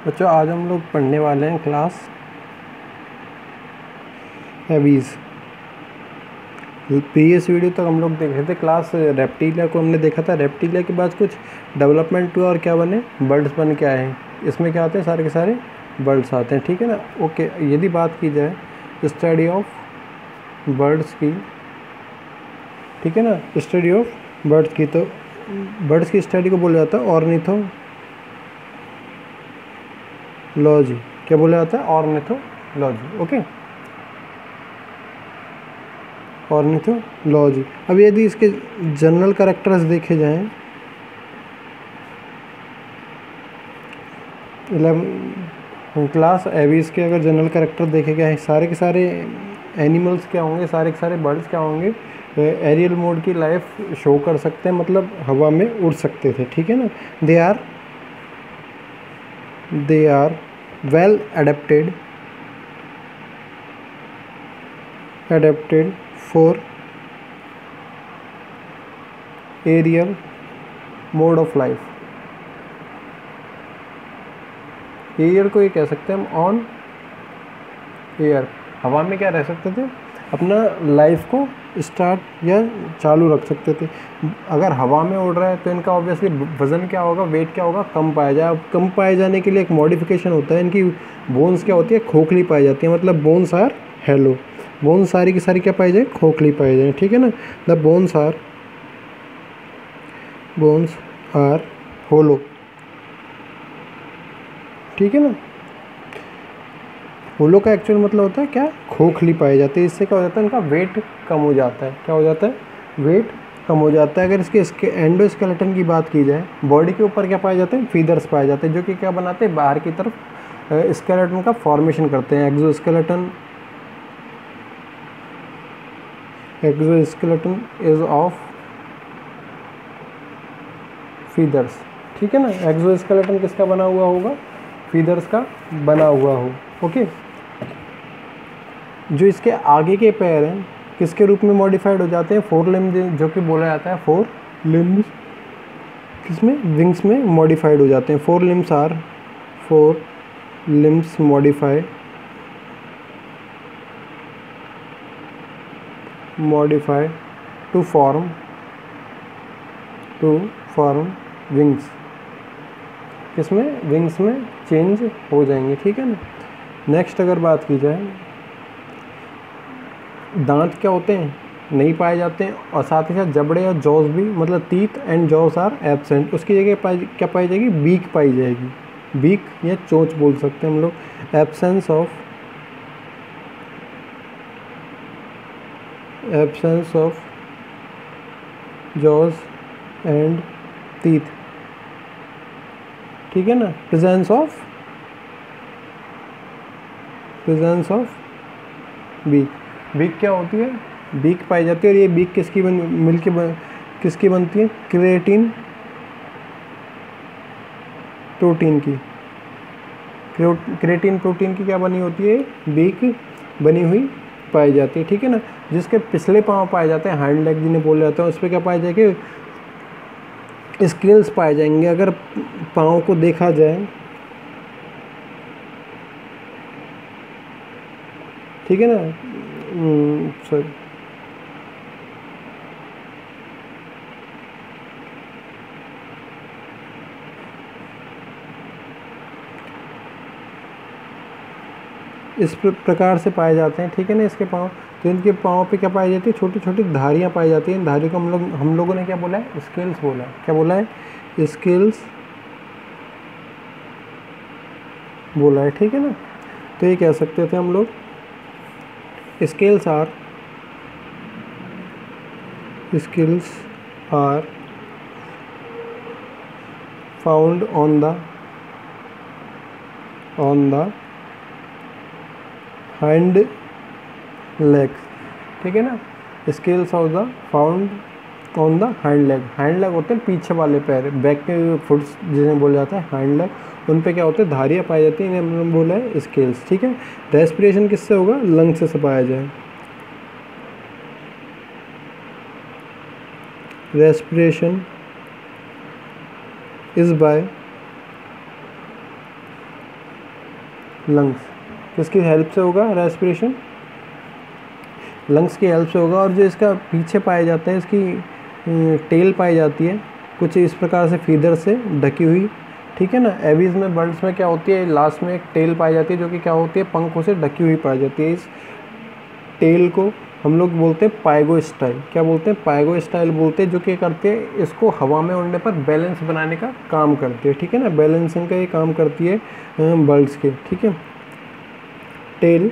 बच्चों आज हम लोग पढ़ने वाले हैं क्लास एवीज। प्रीवियस वीडियो तक हम लोग देख रहे थे क्लास रेप्टिलिया को हमने देखा था। रेप्टिलिया के बाद कुछ डेवलपमेंट हुआ और क्या बने, बर्ड्स बन के आए हैं। इसमें क्या आते हैं, सारे के सारे बर्ड्स आते हैं, ठीक है ना। ओके, यदि बात की जाए स्टडी ऑफ बर्ड्स की, ठीक है ना, स्टडी ऑफ बर्ड्स की, तो बर्ड्स की स्टडी को बोला जाता है ऑर्निथोलॉजी। क्या बोला जाता है? ऑर्निथोलॉजी। Okay, ornithology. अब यदि इसके जनरल कैरेक्टर्स देखे जाएं, 11 क्लास एवीज के अगर जनरल कैरेक्टर देखे गए, सारे के सारे एनिमल्स क्या होंगे, सारे के सारे बर्ड्स क्या होंगे, एरियल मोड की लाइफ शो कर सकते हैं, मतलब हवा में उड़ सकते थे, ठीक है ना। They are well adapted for aerial mode of life। Air को ये कह सकते हैं हम ऑन एयर, हवा में क्या रह सकते थे, अपना लाइफ को स्टार्ट या चालू रख सकते थे। अगर हवा में उड़ रहा है तो इनका ऑब्वियसली वज़न क्या होगा, वेट क्या होगा, कम पाया जाए। अब कम पाए जाने के लिए एक मॉडिफिकेशन होता है, इनकी बोन्स क्या होती है, खोखली पाई जाती है, मतलब बोन्स आर हेलो। बोन्स सारी की सारी क्या पाई जाए, खोखली पाई जाए, ठीक है ना। द बोन्स आर होलो, ठीक है ना। होलो का एक्चुअल मतलब होता है क्या, खोखली पाई जाती है। इससे क्या हो जाता है, इनका वेट कम हो जाता है। क्या हो जाता है, वेट कम हो जाता है। अगर इसके एंडोस्केलेटन की बात की जाए, बॉडी के ऊपर क्या पाए जाते हैं, फीदर्स पाए जाते हैं, जो कि क्या बनाते हैं, बाहर की तरफ स्केलेटन का फॉर्मेशन करते हैं। एक्सोस्केलेटन इज ऑफ फीदर्स, ठीक है ना। एक्सोस्केलेटन किसका बना हुआ होगा, फीदर्स का बना हुआ हो। ओके, जो इसके आगे के पैर हैं किसके रूप में मॉडिफाइड हो जाते हैं, 4 लिम्ब, जो कि बोला जाता है 4 लिम्ब्स किसमें, विंग्स में मॉडिफाइड हो जाते हैं। 4 limbs modified to form wings, किसमें, विंग्स में चेंज हो जाएंगे, ठीक है ना। नेक्स्ट अगर बात की जाए, दांत क्या होते हैं, नहीं पाए जाते हैं, और साथ ही साथ जबड़े और जॉज भी, मतलब teeth and jaws are absent. उसकी जगह क्या पाई जाएगी, बीक पाई जाएगी, बीक या चोंच बोल सकते हैं हम लोग। Absence of jaws and teeth, ठीक है ना। प्रेजेंस ऑफ बीक क्या होती है, बीक पाई जाती है। और ये बीक किसकी किसकी बनती है, क्रेटिन प्रोटीन की। क्रेटिन प्रोटीन की क्या बनी होती है, बीक बनी हुई पाई जाती है, ठीक है ना। जिसके पिछले पाँव पाए जाते हैं, हैंड लेग जिन्हें बोले जाते हैं, उस पर क्या पाए जाएंगे, स्केल्स पाए जाएंगे। अगर पाँव को देखा जाए, ठीक है ना, सॉरी, इस प्रकार से पाए जाते हैं, ठीक है ना, इसके पाँव। तो इनके पाँव पे क्या पाई जाती है, छोटी छोटी धारियाँ पाई जाती हैं। इन धारियों को हम लोगों ने क्या बोला है, स्केल्स बोला है। क्या बोला है, स्केल्स बोला है, ठीक है ना। तो ये कह सकते थे हम लोग, scales are found on the hind legs, ठीक है ना। Scales found on the hind leg. Hind leg होते हैं पीछे वाले पैर, बैक के फुट्स जिन्हें बोला जाता है हाइंड लेग, उन पे क्या होते हैं, धारियाँ पाई जाती हैं, इन्हें हमने बोला है स्केल्स, ठीक है। रेस्पिरेशन किससे होगा, लंग से पाया जाए। respiration is by लंग्स किसकी हेल्प से होगा रेस्पिरेशन? लंग्स की हेल्प से होगा। और जो इसका पीछे पाया जाता है, इसकी टेल पाई जाती है कुछ इस प्रकार से फीदर से ढकी हुई, ठीक है ना। एवीज में, बर्ड्स में क्या होती है, लास्ट में एक टेल पाई जाती है जो कि क्या होती है, पंखों से ढकी हुई पाई जाती है। इस टेल को हम लोग बोलते हैं पाइगो स्टाइल। क्या बोलते हैं? पाइगो स्टाइल बोलते हैं, जो कि करते हैं इसको हवा में उड़ने पर बैलेंस बनाने का काम करती है, ठीक है ना। बैलेंसिंग का ये काम करती है बर्ड्स के, ठीक है। Tail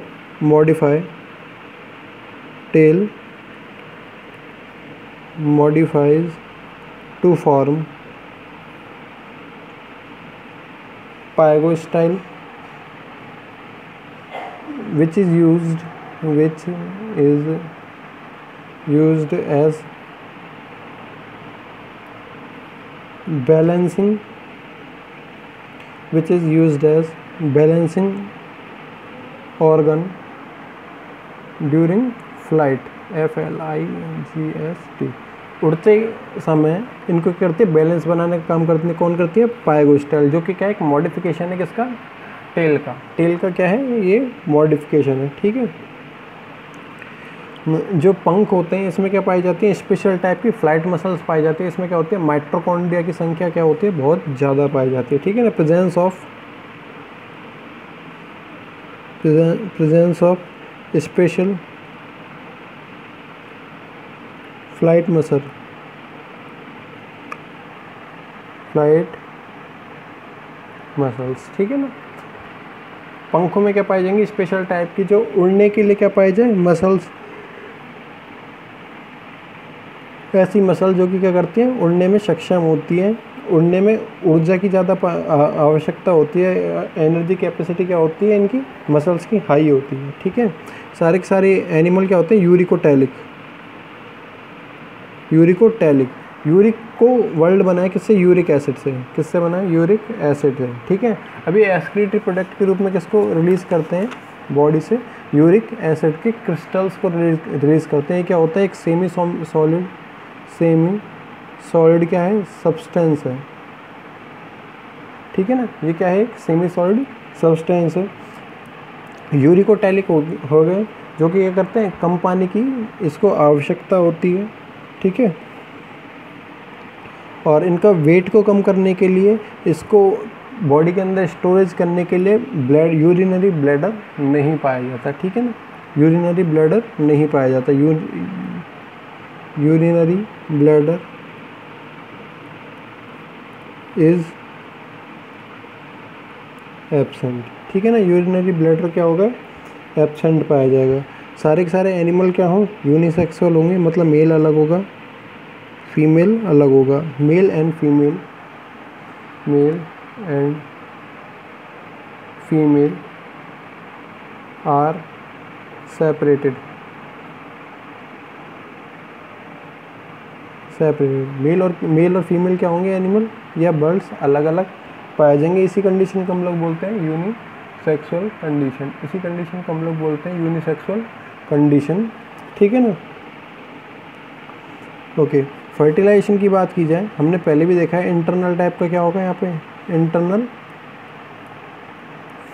modifies to form pygostyle, which is used as balancing organ during flight, FLIGST। उड़ते समय इनको क्या करती है, बैलेंस बनाने का काम करती है। कौन करती है? पाइगोस्टाइल, जो कि क्या एक मॉडिफिकेशन है किसका? टेल का। टेल का क्या है? ये मॉडिफिकेशन है, ठीक है। जो पंख होते हैं इसमें क्या पाई जाती है? स्पेशल टाइप की फ्लाइट मसल्स पाई जाती है। इसमें क्या होती है? माइटोकॉन्ड्रिया की संख्या क्या होती है? बहुत ज़्यादा पाई जाती है, ठीक है ना। Presence of special flight muscles, ठीक है ना। पंखों में क्या पाई जाएंगी? स्पेशल टाइप की, जो उड़ने के लिए क्या पाई जाए? मसल्स। ऐसी मसल जो कि क्या करती हैं? उड़ने में सक्षम होती हैं। उड़ने में ऊर्जा की ज़्यादा आवश्यकता होती है। एनर्जी कैपेसिटी क्या होती है इनकी? मसल्स की हाई होती है, ठीक है। सारे के सारे एनिमल क्या होते हैं? यूरिक को वर्ल्ड बना है किससे? यूरिक एसिड से। किससे बना है? यूरिक एसिड से, ठीक है। अभी एक्सक्रीटरी प्रोडक्ट के रूप में किसको रिलीज़ करते हैं बॉडी से? यूरिक एसिड के क्रिस्टल्स को रिलीज़ करते हैं। क्या होता है? एक सेमी सॉलिड क्या है? सब्सटेंस है, ठीक है ना। ये क्या है? एक सेमी सॉलिड सब्सटेंस है। यूरिकोटैलिक हो गए, जो कि क्या करते हैं? कम पानी की इसको आवश्यकता होती है, ठीक है। और इनका वेट को कम करने के लिए, इसको बॉडी के अंदर स्टोरेज करने के लिए यूरिनरी ब्लैडर नहीं पाया जाता, ठीक है ना। यूरिनरी ब्लैडर नहीं पाया जाता। यूरिनरी ब्लैडर इज एब्सेंट, ठीक है ना। यूरिनरी ब्लैडर क्या होगा? एब्सेंट पाया जाएगा। सारे के सारे एनिमल क्या हों? यूनिसेक्सुअल होंगे, मतलब मेल अलग होगा, फीमेल अलग होगा। Male and female are separated. Male और फीमेल क्या होंगे? एनिमल या बर्ड्स अलग अलग पाए जाएंगे। इसी कंडीशन को हम लोग बोलते हैं यूनिसेक्सुअल कंडीशन। इसी कंडीशन को हम लोग बोलते हैं यूनिसेक्सुअल कंडीशन, ठीक है ना। ओके, फर्टिलाइजेशन की बात की जाए, हमने पहले भी देखा है इंटरनल टाइप का क्या होगा यहाँ पे? इंटरनल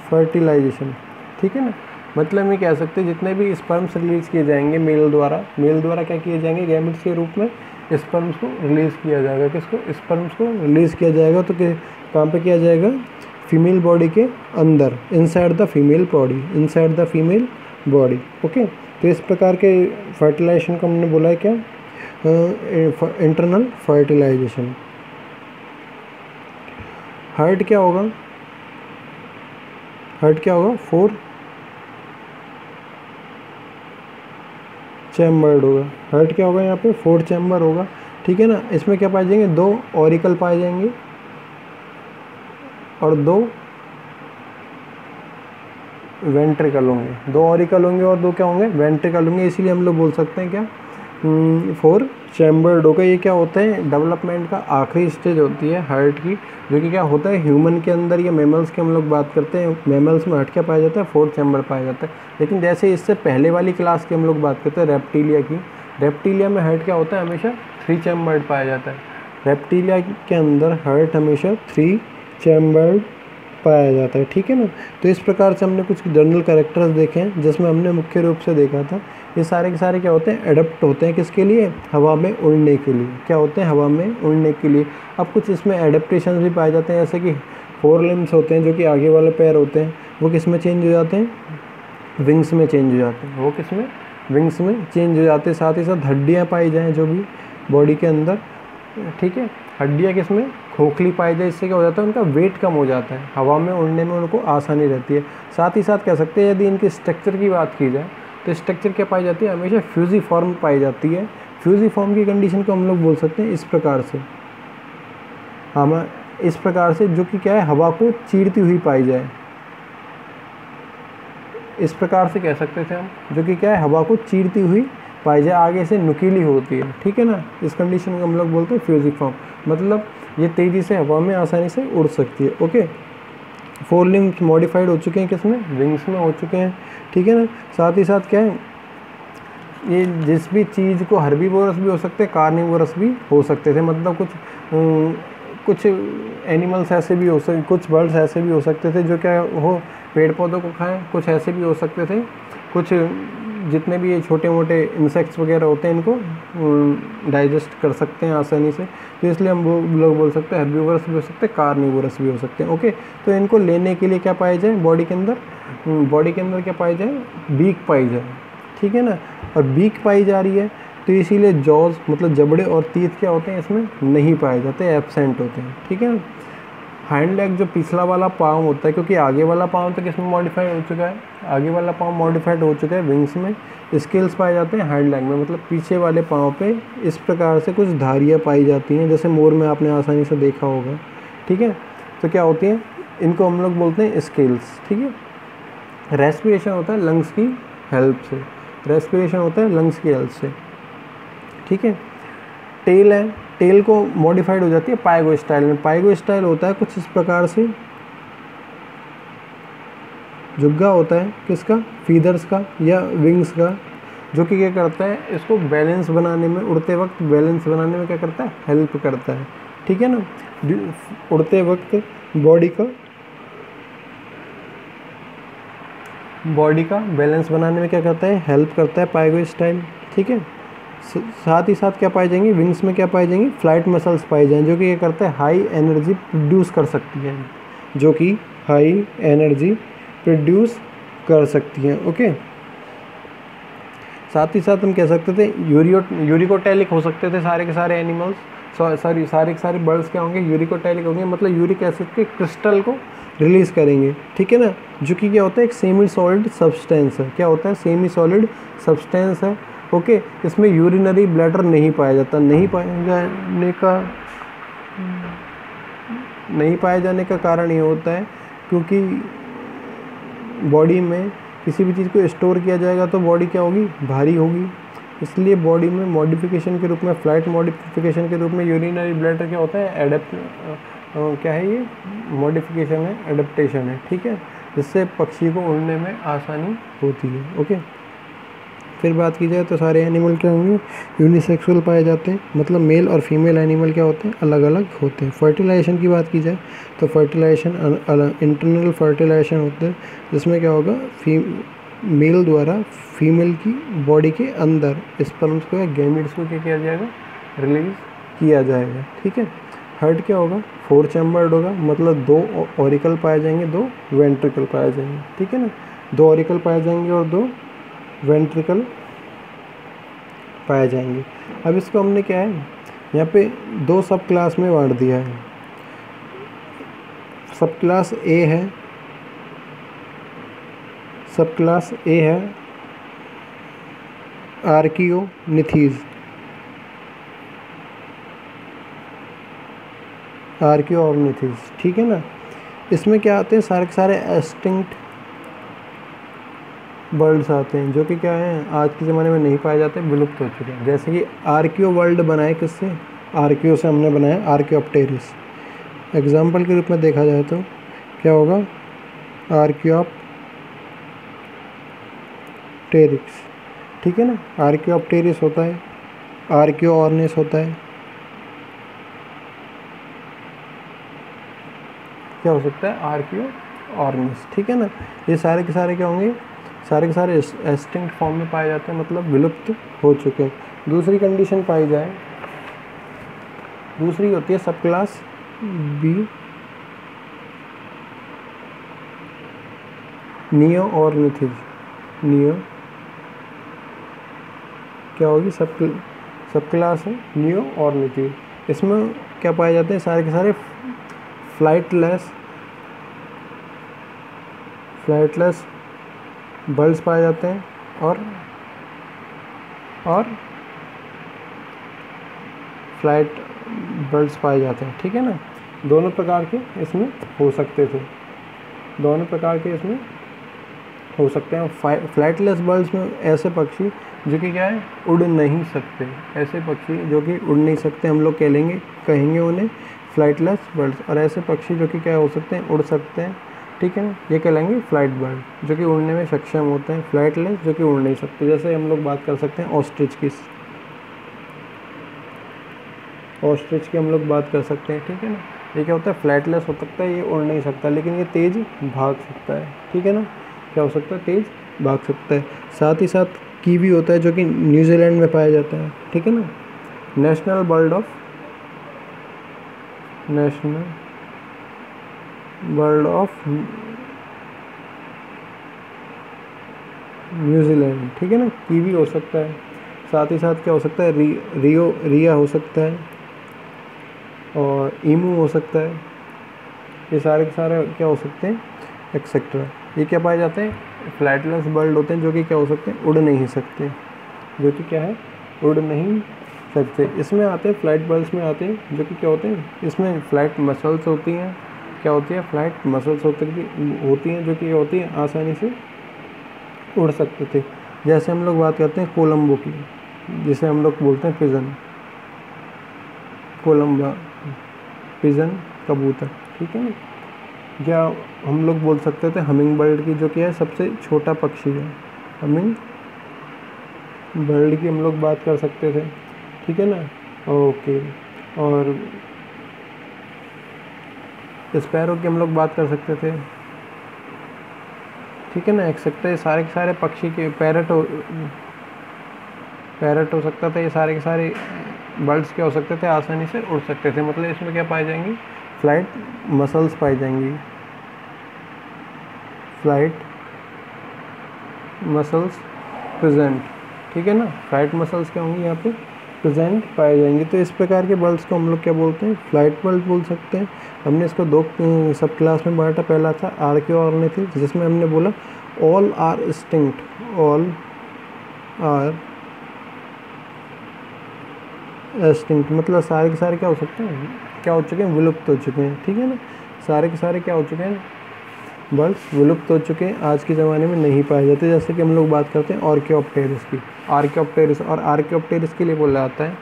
फर्टिलाइजेशन, ठीक है ना। मतलब मैं कह सकते हैं जितने भी स्पर्म्स रिलीज़ किए जाएंगे मेल द्वारा क्या किए जाएंगे? गैमेट्स के रूप में स्पर्म्स को रिलीज़ किया जाएगा। किसको? स्पर्म्स को रिलीज़ किया जाएगा। तो कहाँ पे किया जाएगा? फीमेल बॉडी के अंदर, inside the female body, okay. तो इस प्रकार के फर्टिलाइजेशन को हमने बोला है क्या? Internal fertilisation. हार्ट क्या होगा? 4 चैम्बर्ड होगा। हार्ट क्या होगा यहाँ पे? 4 चैम्बर होगा, ठीक है ना। इसमें क्या पाए जाएंगे? 2 ऑरिकल पाए जाएंगे और 2 वेंट्रिकल होंगे। 2 ऑरिकल होंगे और 2 क्या होंगे? वेंट्रिकल होंगे। इसीलिए हम लोग बोल सकते हैं क्या? 4 चैम्बर्ड होगा। ये क्या होता है? डेवलपमेंट का आखिरी स्टेज होती है हार्ट की, जो कि क्या होता है? ह्यूमन के अंदर या मैमल्स की हम लोग बात करते हैं, मैमल्स में हार्ट क्या पाया जाता है? 4 चैम्बर पाया जाता है। लेकिन जैसे इससे पहले वाली क्लास की हम लोग बात करते हैं रेप्टिलिया की, रेप्टिलिया में हार्ट क्या होता है? हमेशा 3 चैम्बर्ड पाया जाता है। रेप्टिलिया के अंदर हार्ट हमेशा 3 चैम्बर्ड पाया जाता है, ठीक है ना। तो इस प्रकार से हमने कुछ जनरल कैरेक्टर्स देखे हैं, जिसमें हमने मुख्य रूप से देखा था ये सारे के सारे क्या होते हैं, एडप्ट होते हैं किसके लिए, हवा में उड़ने के लिए। क्या होते हैं, हवा में उड़ने के लिए। अब कुछ इसमें एडेप्टेशन भी पाए जाते हैं, जैसे कि 4 लिम्स होते हैं जो कि आगे वाले पैर होते हैं, वो किस में चेंज हो जाते हैं, विंग्स में चेंज हो जाते हैं। वो किस में, विंग्स में चेंज हो जाते हैं। साथ ही साथ हड्डियाँ पाई जाएँ जो भी बॉडी के अंदर, ठीक है, हड्डियाँ किस में, खोखली पाई जाए। इससे क्या हो जाता है, उनका वेट कम हो जाता है, हवा में उड़ने में उनको आसानी रहती है। साथ ही साथ कह सकते हैं यदि इनके स्ट्रक्चर की बात की जाए तो स्ट्रक्चर क्या पाई जाती है, हमेशा फ्यूजीफॉर्म पाई जाती है। फ्यूजीफॉर्म की कंडीशन को हम लोग बोल सकते हैं इस प्रकार से, हम इस प्रकार से, जो कि क्या है, हवा को चीरती हुई पाई जाए, इस प्रकार से कह सकते थे हम, जो कि क्या है, हवा को चीरती हुई पाई जाए, आगे से नुकीली होती है, ठीक है ना। इस कंडीशन को हम लोग बोलते हैं फ्यूजीफॉर्म, मतलब ये तेज़ी से हवा में आसानी से उड़ सकती है। ओके, 4 लिम्स मॉडिफाइड हो चुके हैं किसमें, विंग्स में हो चुके हैं, ठीक है ना। साथ ही साथ क्या है, ये जिस भी चीज़ को हर्बीवोरस भी हो सकते हैं, कार्निवोरस भी हो सकते थे, मतलब कुछ एनिमल्स ऐसे भी हो सकते, कुछ बर्ड्स ऐसे भी हो सकते थे जो क्या हो, पेड़ पौधों को खाएं, कुछ ऐसे भी हो सकते थे, कुछ जितने भी ये छोटे मोटे इंसेक्ट्स वगैरह होते हैं इनको डाइजेस्ट कर सकते हैं आसानी से। तो इसलिए हम वो लोग बोल सकते हैं हर्बीवोरस भी हो सकते हैं, कार्निवोरस भी हो सकते हैं। ओके, तो इनको लेने के लिए क्या पाया जाए, बॉडी के अंदर क्या पाई जाए, बीक पाई जाए, ठीक है ना। और बीक पाई जा रही है तो इसीलिए जॉज मतलब जबड़े और तीत क्या होते हैं इसमें नहीं पाए जाते, एब्सेंट होते हैं, ठीक है ना। हाइंड लेग जो पिछला वाला पाँव होता है, क्योंकि आगे वाला पाँव तो किसमें मॉडिफाइड हो चुका है, आगे वाला पाँव मॉडिफाइड हो चुका है विंग्स में, स्केल्स पाए जाते हैं हाइंड लेग में, मतलब पीछे वाले पाँव पे इस प्रकार से कुछ धारियाँ पाई जाती हैं, जैसे मोर में आपने आसानी से देखा होगा, ठीक है। तो क्या होती हैं, इनको हम लोग बोलते हैं स्केल्स, ठीक है। रेस्पिरेशन होता है लंग्स की हेल्प से, रेस्पिरेशन होता है लंग्स की हेल्प से, ठीक है। टेल है, टेल को मॉडिफाइड हो जाती है पाइगो स्टाइल में। पाइगो स्टाइल होता है कुछ इस प्रकार से, जुग्गा होता है किसका, फीदर्स का या विंग्स का, जो कि क्या करता है, इसको बैलेंस बनाने में, उड़ते वक्त बैलेंस बनाने में क्या करता है, हेल्प करता है, ठीक है ना। उड़ते वक्त बॉडी का बैलेंस बनाने में क्या करता है, हेल्प करता है पाइगो स्टाइल, ठीक है। साथ ही साथ क्या पाई जाएंगी, विंग्स में क्या पाई जाएंगी, फ्लाइट मसल्स पाई जाएंगी, जो कि ये करता है हाई एनर्जी प्रोड्यूस कर सकती हैं, जो कि हाई एनर्जी प्रोड्यूस कर सकती हैं। ओके, साथ ही साथ हम कह सकते थे यूरिकोटैलिक हो सकते थे सारे के सारे एनिमल्स, सारे के सारे बर्ड्स क्या होंगे, यूरिकोटैलिक होंगे, मतलब यूरिक एसिड के क्रिस्टल को रिलीज़ करेंगे, ठीक है ना। जो कि क्या होता है, एक सेमी सॉलिड सब्सटेंस है। क्या होता है, सेमी सॉलिड सब्सटेंस है। ओके, इसमें यूरिनरी ब्लैडर नहीं पाया जाता, नहीं पाए जाने का कारण ये होता है क्योंकि बॉडी में किसी भी चीज़ को स्टोर किया जाएगा तो बॉडी क्या होगी, भारी होगी, इसलिए बॉडी में मॉडिफिकेशन के रूप में, फ्लाइट मॉडिफिकेशन के रूप में यूरिनरी ब्लैडर क्या होता है, क्या है ये, मॉडिफिकेशन है, एडेप्टेशन है, ठीक है, जिससे पक्षी को उड़ने में आसानी होती है। ओके, फिर बात की जाए तो सारे एनिमल क्या होंगे, यूनिसेक्सुअल पाए जाते हैं, मतलब मेल और फीमेल एनिमल क्या होते हैं, अलग अलग होते हैं। फर्टिलाइजेशन की बात की जाए तो फर्टिलाइजेशन इंटरनल फर्टिलाइजेशन होता है, जिसमें क्या होगा, मेल द्वारा फीमेल की बॉडी के अंदर स्पर्म्स को या गैमेट्स को क्या किया जाएगा, रिलीज किया जाएगा, ठीक है। हर्ट क्या होगा, 4 चैम्बर्ड होगा, मतलब 2 ऑरिकल पाए जाएंगे, 2 वेंट्रिकल पाए जाएंगे, ठीक है ना। 2 ऑरिकल पाए जाएंगे और 2 वेंट्रिकल पाए जाएंगे। अब इसको हमने क्या है, यहाँ पे 2 सब क्लास में बांट दिया है। सब क्लास ए है, सब क्लास ए है आर्कियोनिथीज, आर्कियोनिथीज, ठीक है ना। इसमें क्या आते हैं, सारे के सारे एक्सटिंक्ट बर्ड्स आते हैं, जो कि क्या है, आज के ज़माने में नहीं पाए जाते, विलुप्त हो चुके हैं। जैसे कि आर्कियो वर्ल्ड बनाए किससे, आर्कियो से हमने बनाया आर्कियोप्टेरिस। एग्जाम्पल के रूप में देखा जाए तो क्या होगा, आर्कियोप्टेरिक्स, ठीक है ना। आर्कियोप्टेरिस होता है, आर्कियोऑर्निस होता है, क्या हो सकता है, आर्कियो ऑर्निस, ठीक है ना। ये सारे के सारे क्या होंगे, सारे के सारे एक्सटिंक्ट फॉर्म में पाए जाते हैं, मतलब विलुप्त हो चुके हैं। दूसरी कंडीशन पाई जाए, दूसरी होती है सब क्लास बी नियो ऑर्निथिज। नियो क्या होगी, सब क्लास है नियो ऑर्निथिज। इसमें क्या पाए जाते हैं, सारे के सारे फ्लाइटलेस बर्ड्स पाए जाते हैं और फ्लाइट बर्ड्स पाए जाते हैं, ठीक है ना। दोनों प्रकार के इसमें हो सकते थे, दोनों प्रकार के इसमें हो सकते हैं। फ्लाइटलेस बर्ड्स में ऐसे पक्षी जो कि क्या है, उड़ नहीं सकते, ऐसे पक्षी जो कि उड़ नहीं सकते हम लोग कहेंगे उन्हें फ्लाइटलेस बर्ड्स। और ऐसे पक्षी जो कि क्या हो सकते हैं, उड़ सकते हैं, ठीक है ना, ये कहलाएंगे फ्लाइट बर्ड, जो कि उड़ने में सक्षम होते हैं। फ्लाइटलेस जो कि उड़ नहीं सकते, जैसे हम लोग बात कर सकते हैं ऑस्ट्रिच की हम लोग बात कर सकते हैं, ठीक है ना। ये क्या होता है, फ्लाइटलेस हो सकता है, ये उड़ नहीं सकता, लेकिन ये तेज़ भाग सकता है, ठीक है ना। क्या हो सकता है, तेज़ भाग सकता है। साथ ही साथ कीवी होता है, जो कि न्यूजीलैंड में पाया जाता है, ठीक है ना। नेशनल बर्ड ऑफ न्यूजीलैंड, ठीक है ना, कीवी हो सकता है। साथ ही साथ क्या हो सकता है, रिया हो सकता है और ईमू हो सकता है। ये सारे के सारे क्या हो सकते हैं, एक्सेट्रा। ये क्या पाए जाते हैं, फ्लाइटलेस बर्ड होते हैं, जो कि क्या हो सकते हैं, उड़ नहीं सकते, जो कि क्या है, उड़ नहीं सकते। इसमें आते हैं फ्लाइट बर्ड्स में आते हैं, जो कि क्या होते हैं, इसमें फ्लाइट मसल्स होती हैं। क्या होती है, फ्लाइट मसल्स होती हैं, जो कि होती हैं आसानी से उड़ सकते थे। जैसे हम लोग बात करते हैं कोलंबो की, जिसे हम लोग बोलते हैं पिजन कबूतर, ठीक है ना। या हम लोग बोल सकते थे हमिंग बर्ड की, जो कि है सबसे छोटा पक्षी है, हमिंग बर्ड की हम लोग बात कर सकते थे, ठीक है ना। ओके, और स्पैरो की हम लोग बात कर सकते थे, ठीक है ना। एक्सेट्रा, सारे के सारे पक्षी के पैरट हो सकता था। ये सारे के सारे बर्ड्स क्या हो सकते थे, आसानी से उड़ सकते थे। मतलब इसमें क्या पाई जाएंगी, फ्लाइट मसल्स पाई जाएंगी, फ्लाइट मसल्स प्रेजेंट, ठीक है ना। फ्लाइट मसल्स क्या होंगी यहाँ पे, प्रेजेंट पाए जाएंगे। तो इस प्रकार के बर्ड्स को हम लोग क्या बोलते हैं, फ्लाइट बर्ड बोल सकते हैं। हमने इसको दो सब क्लास में बांटा। पहला था आर्कियो ऑर्निथिज, जिसमें हमने बोला all are extinct, all are extinct, मतलब सारे के सारे क्या हो सकते हैं, क्या हो चुके हैं, विलुप्त हो चुके हैं, ठीक है ना। सारे के सारे क्या हो चुके हैं, बर्ड्स विलुप्त हो चुके हैं, आज के ज़माने में नहीं पाए जाते। जैसे कि हम लोग बात करते हैं आर्कियोप्टेरिस की, आर्कियोप्टेरिस, और आर्कियोप्टेरिस के लिए बोला जाता है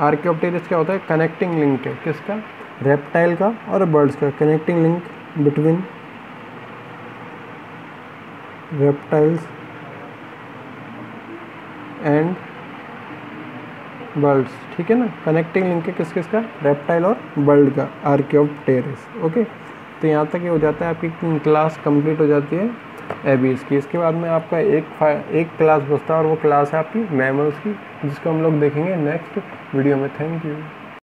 आर्कियोप्टेरिस क्या होता है, कनेक्टिंग लिंक है, किसका, रेप्टाइल का और बर्ड्स का, connecting link between reptiles and birds, ठीक है ना। कनेक्टिंग लिंक है किस का, रेप्टाइल और बर्ड का, आर्कियोप्टेरिस। ओके, तो यहाँ तक ये हो जाता है, आपकी क्लास कंप्लीट हो जाती है एबीज की। इसके बाद में आपका एक क्लास बचता है, और वो क्लास है आपकी मैमल्स की, जिसको हम लोग देखेंगे नेक्स्ट वीडियो में। Thank you.